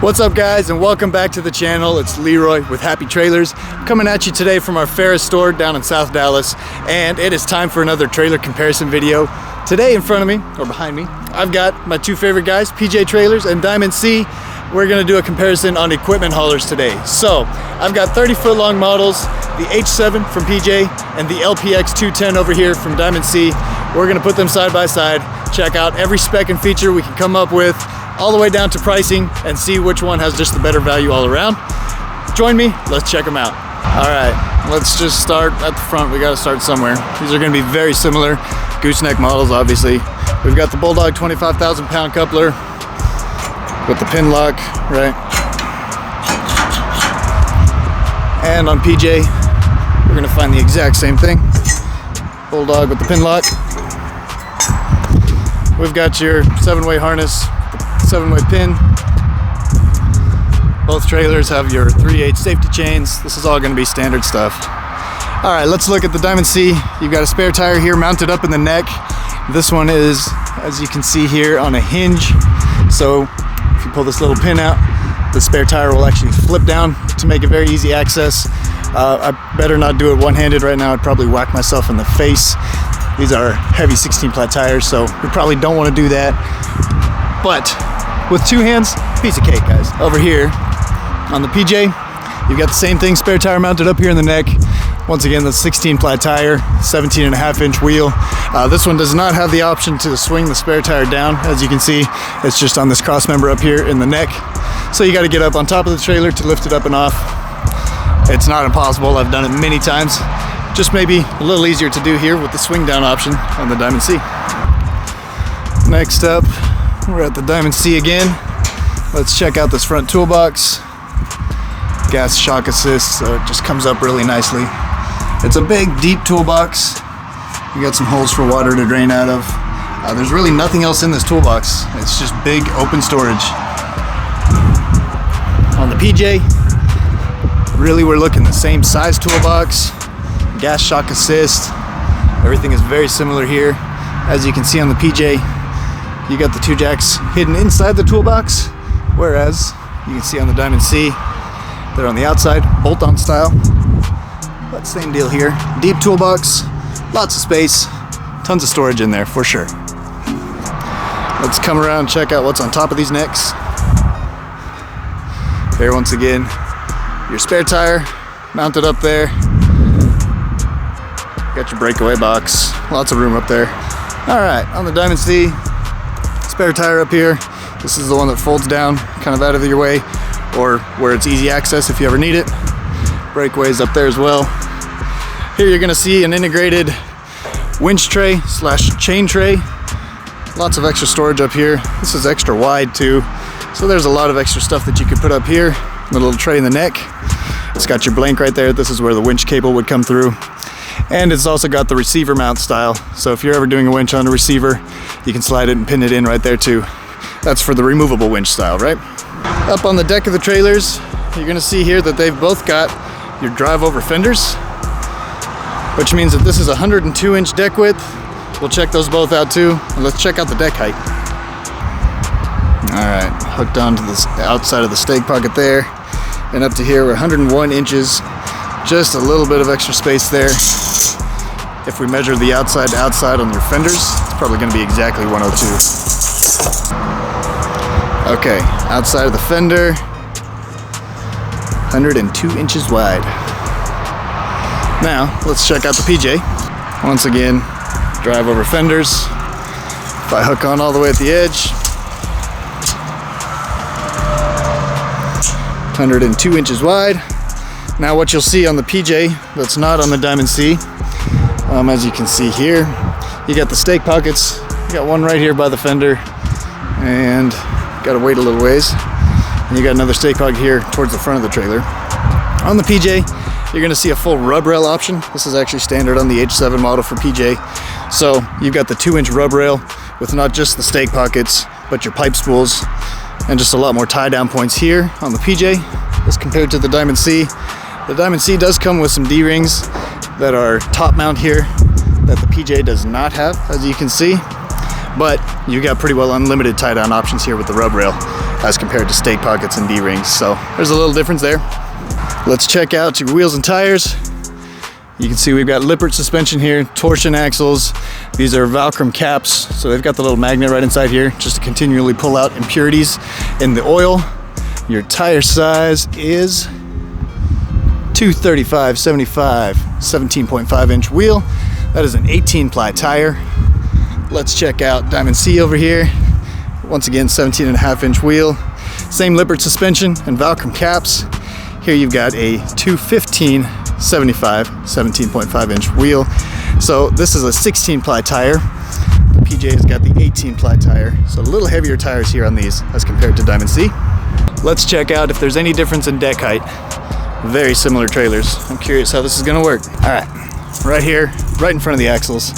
What's up guys, and welcome back to the channel. It's Leroy with Happy Trailers, coming at you today from our Ferris store down in South Dallas, and it is time for another trailer comparison video. Today in front of me, or behind me, I've got my two favorite guys, PJ Trailers and Diamond C. We're gonna do a comparison on equipment haulers today. So, I've got 30-foot long models, the H7 from PJ and the LPX 210 over here from Diamond C. We're gonna put them side by side, check out every spec and feature we can come up with, all the way down to pricing, and see which one has just the better value all around. Join me, let's check them out. All right, let's just start at the front. We gotta start somewhere. These are gonna be very similar gooseneck models, obviously. We've got the Bulldog 25,000 pound coupler with the pin lock, right? And on PJ, we're gonna find the exact same thing. Bulldog with the pin lock. We've got your 7-way harness, 7-way pin. Both trailers have your 3/8 safety chains. This is all going to be standard stuff. All right, let's look at the Diamond C. You've got a spare tire here mounted up in the neck. This one is, as you can see here, on a hinge. So if you pull this little pin out, the spare tire will actually flip down to make it very easy access. I better not do it one-handed right now. I'd probably whack myself in the face. These are heavy 16 ply tires, so we probably don't want to do that. But with two hands, piece of cake, guys. Over here on the PJ, you've got the same thing, spare tire mounted up here in the neck. Once again, the 16 ply tire, 17.5-inch wheel. This one does not have the option to swing the spare tire down. As you can see, it's just on this cross member up here in the neck. So you got to get up on top of the trailer to lift it up and off. It's not impossible. I've done it many times. Just maybe a little easier to do here with the swing down option on the Diamond C. Next up, we're at the Diamond C again. Let's check out this front toolbox. Gas shock assist, so it just comes up really nicely. It's a big, deep toolbox. You got some holes for water to drain out of. There's really nothing else in this toolbox. It's just big, open storage. On the PJ, really we're looking the same size toolbox. Gas shock assist. Everything is very similar here. As you can see on the PJ, you got the two jacks hidden inside the toolbox, whereas you can see on the Diamond C, they're on the outside, bolt-on style. But same deal here. Deep toolbox, lots of space, tons of storage in there for sure. Let's come around and check out what's on top of these necks. There, once again, your spare tire mounted up there. Got your breakaway box, lots of room up there. All right, on the Diamond C, spare tire up here. This is the one that folds down, kind of out of your way, or where it's easy access if you ever need it. Breakaways up there as well. Here you're gonna see an integrated winch tray / chain tray. Lots of extra storage up here. This is extra wide too, so there's a lot of extra stuff that you could put up here. The little tray in the neck. It's got your blank right there. This is where the winch cable would come through. And it's also got the receiver mount style. So if you're ever doing a winch on a receiver, you can slide it and pin it in right there too. That's for the removable winch style, right? Up on the deck of the trailers, you're gonna see here that they've both got your drive over fenders, which means that this is a 102-inch deck width. We'll check those both out too. And let's check out the deck height. All right, hooked onto the outside of the stake pocket there. And up to here, we're 101 inches. Just a little bit of extra space there. If we measure the outside to outside on your fenders, it's probably gonna be exactly 102. Okay, outside of the fender, 102 inches wide. Now, let's check out the PJ. Once again, drive over fenders. If I hook on all the way at the edge, 102 inches wide. Now what you'll see on the PJ that's not on the Diamond C, as you can see here, you got the stake pockets. You got one right here by the fender, and got to wait a little ways. And you got another stake pocket here towards the front of the trailer. On the PJ, you're going to see a full rub rail option. This is actually standard on the H7 model for PJ. So you've got the 2-inch rub rail with not just the stake pockets, but your pipe spools, and just a lot more tie down points here on the PJ as compared to the Diamond C. The Diamond C does come with some D-rings that are top mount here that the PJ does not have, as you can see. But you got pretty well unlimited tie down options here with the rub rail. as compared to stake pockets and D-rings. So there's a little difference there. Let's check out your wheels and tires. You can see we've got Lippert suspension here, torsion axles. These are Valcrum caps, so they've got the little magnet right inside here just to continually pull out impurities in the oil. Your tire size is 235/75, 17.5 inch wheel. That is an 18 ply tire. Let's check out Diamond C over here. Once again, 17.5 inch wheel. Same Lippert suspension and Valcrum caps. Here you've got a 215/75, 17.5 inch wheel. So this is a 16 ply tire. The PJ has got the 18 ply tire. So a little heavier tires here on these as compared to Diamond C. Let's check out if there's any difference in deck height. Very similar trailers. I'm curious how this is gonna work. All right, right here, right in front of the axles,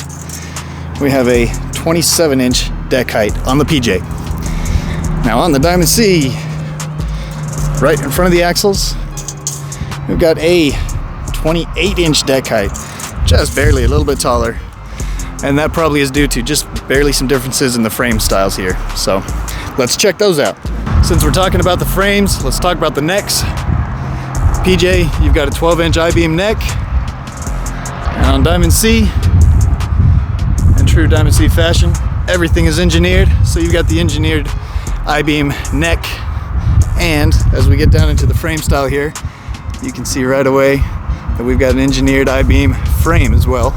we have a 27 inch deck height on the PJ. Now on the Diamond C, right in front of the axles, we've got a 28 inch deck height, just barely, a little bit taller. And that probably is due to just barely some differences in the frame styles here. So let's check those out. Since we're talking about the frames, let's talk about the necks. PJ, you've got a 12 inch I-beam neck. And on Diamond C, in true Diamond C fashion, everything is engineered. So you've got the engineered I-beam neck. And as we get down into the frame style here, you can see right away that we've got an engineered I-beam frame as well.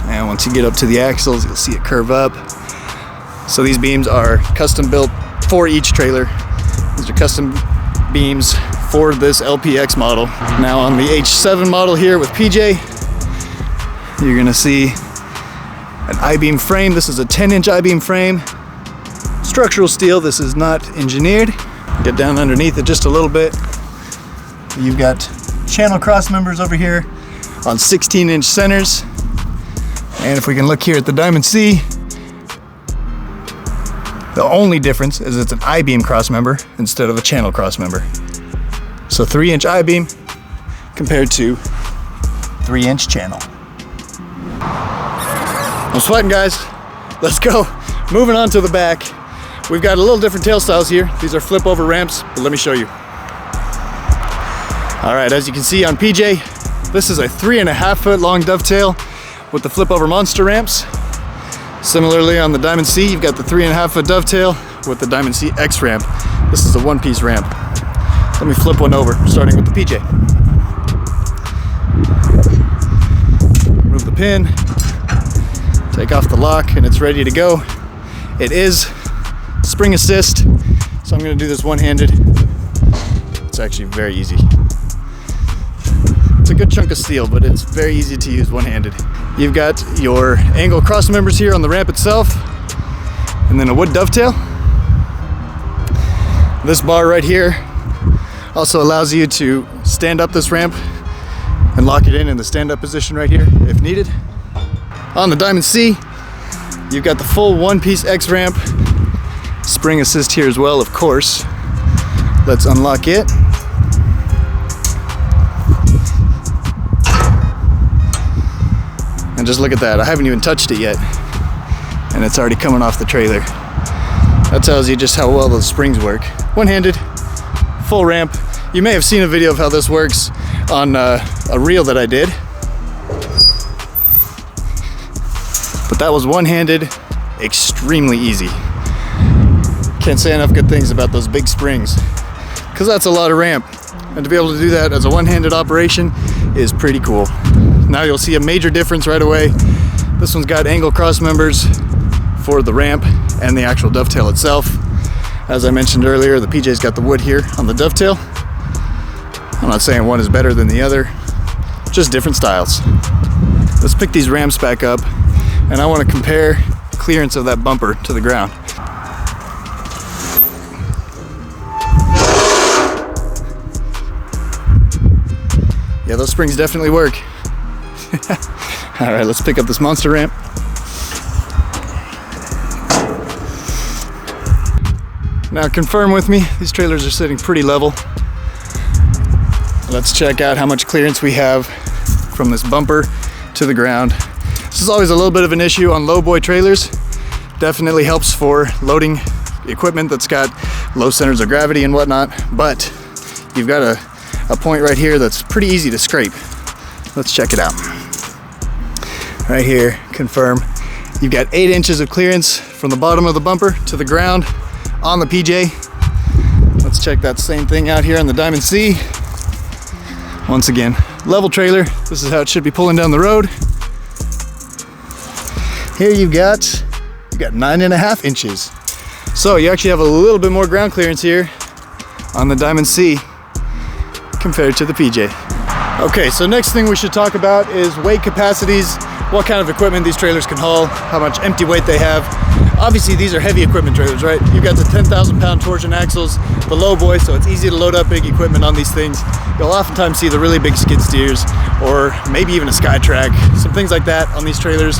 And once you get up to the axles, you'll see it curve up. So these beams are custom built for each trailer. These are custom beams for this LPX model. Now on the H7 model here with PJ, you're gonna see an I-beam frame. This is a 10 inch I-beam frame. Structural steel, this is not engineered. Get down underneath it just a little bit. You've got channel cross members over here on 16 inch centers. And if we can look here at the Diamond C, the only difference is it's an I-beam cross member instead of a channel cross member. So 3 inch I-beam compared to 3 inch channel. I'm sweating, guys. Let's go. Moving on to the back. We've got a little different tail styles here. These are flip over ramps, but let me show you. All right, as you can see on PJ, this is a 3.5 foot long dovetail with the flip over monster ramps. Similarly on the Diamond C, you've got the 3.5 foot dovetail with the Diamond C X ramp. This is a one piece ramp. Let me flip one over, starting with the PJ. Remove the pin, take off the lock, and it's ready to go. It is spring assist, so I'm gonna do this one-handed. It's actually very easy. It's a good chunk of steel, but it's very easy to use one-handed. You've got your angle cross members here on the ramp itself, and then a wood dovetail. This bar right here also allows you to stand up this ramp and lock it in the stand-up position right here if needed. On the Diamond C, you've got the full one-piece X ramp. Spring assist here as well, of course. Let's unlock it. And just look at that, I haven't even touched it yet. And it's already coming off the trailer. That tells you just how well those springs work. One-handed, full ramp. You may have seen a video of how this works on a reel that I did. But that was one-handed, extremely easy. Can't say enough good things about those big springs, because that's a lot of ramp. And to be able to do that as a one-handed operation is pretty cool. Now you'll see a major difference right away. This one's got angle cross members for the ramp and the actual dovetail itself. As I mentioned earlier, the PJ's got the wood here on the dovetail. I'm not saying one is better than the other, just different styles. Let's pick these ramps back up, and I want to compare clearance of that bumper to the ground. Yeah, those springs definitely work. All right, let's pick up this monster ramp. Now confirm with me, these trailers are sitting pretty level. Let's check out how much clearance we have from this bumper to the ground. This is always a little bit of an issue on low boy trailers. Definitely helps for loading equipment that's got low centers of gravity and whatnot, but you've got a point right here that's pretty easy to scrape. Let's check it out. Right here, confirm. You've got 8 inches of clearance from the bottom of the bumper to the ground on the PJ. Let's check that same thing out here on the Diamond C. Once again, level trailer. This is how it should be pulling down the road. Here you've got 9.5 inches. So you actually have a little bit more ground clearance here on the Diamond C compared to the PJ. Okay, so next thing we should talk about is weight capacities, what kind of equipment these trailers can haul, how much empty weight they have. Obviously these are heavy equipment trailers, right? You've got the 10,000 pound torsion axles, the low boy, so it's easy to load up big equipment on these things. You'll oftentimes see the really big skid steers, or maybe even a Skytrack, some things like that on these trailers.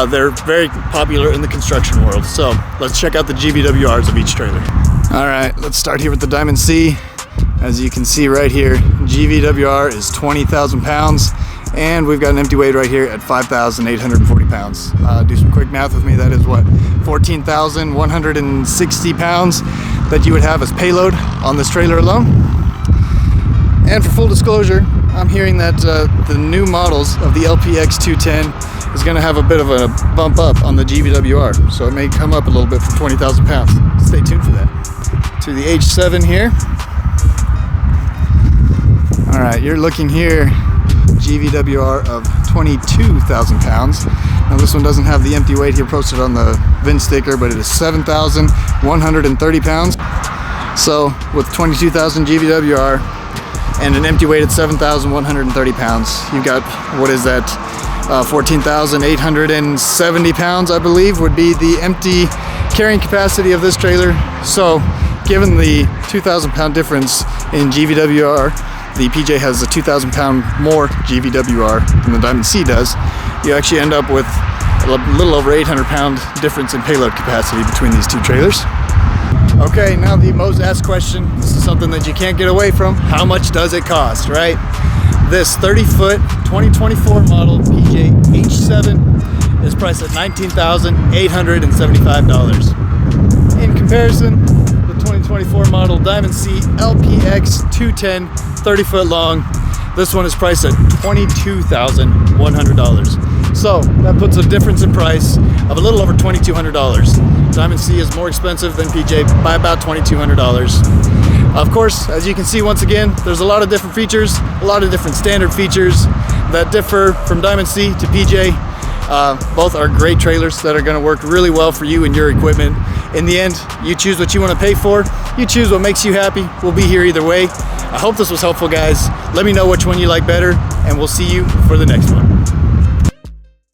They're very popular in the construction world. So let's check out the GVWRs of each trailer. All right, let's start here with the Diamond C. As you can see right here, GVWR is 20,000 pounds, and we've got an empty weight right here at 5,840 pounds. Do some quick math with me. That is what, 14,160 pounds that you would have as payload on this trailer alone. And for full disclosure, I'm hearing that the new models of the LPX 210 is going to have a bit of a bump up on the GVWR, so it may come up a little bit from 20,000 pounds. Stay tuned for that. To the H7 here. All right, you're looking here, GVWR of 22,000 pounds. Now this one doesn't have the empty weight here posted on the VIN sticker, but it is 7,130 pounds. So with 22,000 GVWR and an empty weight at 7,130 pounds, you've got, what is that, 14,870 pounds, I believe, would be the empty carrying capacity of this trailer. So given the 2,000 pound difference in GVWR, the PJ has a 2,000 pound more GVWR than the Diamond C does. You actually end up with a little over 800 pound difference in payload capacity between these two trailers. Okay, now the most asked question. This is something that you can't get away from. How much does it cost, right? This 30-foot 2024 model PJ H7 is priced at $19,875. In comparison, the 2024 model Diamond C LPX 210 30-foot long, this one is priced at $22,100. So that puts a difference in price of a little over $2,200. Diamond C is more expensive than PJ by about $2,200. Of course, as you can see, once again, there's a lot of different features, a lot of different standard features that differ from Diamond C to PJ. Both are great trailers that are going to work really well for you and your equipment. In the end, you choose what you want to pay for. You choose what makes you happy. We'll be here either way. I hope this was helpful, guys. Let me know which one you like better, and we'll see you for the next one.